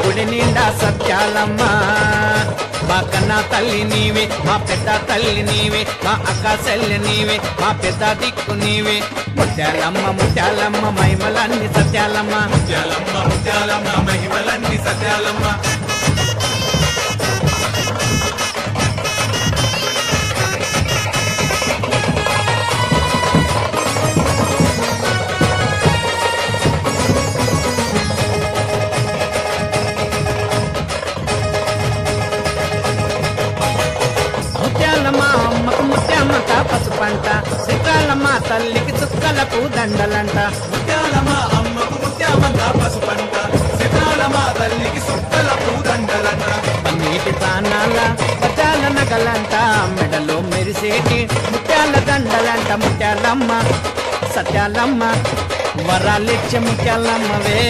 గుడి నిండా సత్యాలమ్మ మా కన్నా తల్లి నీవే మా పెద్ద తల్లి నీవే మా అక్క చెల్లి నీవే మా పెద్ద దిక్కు నీవే ముత్యాలమ్మ ముత్యాలమ్మ మహిమలన్నీ సత్యాలమ్మ ముత్యాలమ్మ ముత్యాలమ్మ మహిమలన్నీ సత్యాలమ్మ ముత్యాలమ్మ అమ్మకు ముత్యామంట పసుపంట శ్రీకాళమ్మ తల్లికి చుక్కలకు దండలంట ముత్యాలమ్మ అమ్మకు ముత్యామంత పసుపంట సితాలమ్మ తల్లికి సుక్కల పూదండలంట నీటి ప్రాణాల పచాల నగలంట మెడలో మెరిసేటి ముత్యాల దండలంట ముత్యాలమ్మ సత్యాలమ్మ వరాలిచ్చే ముత్యాలమ్మవే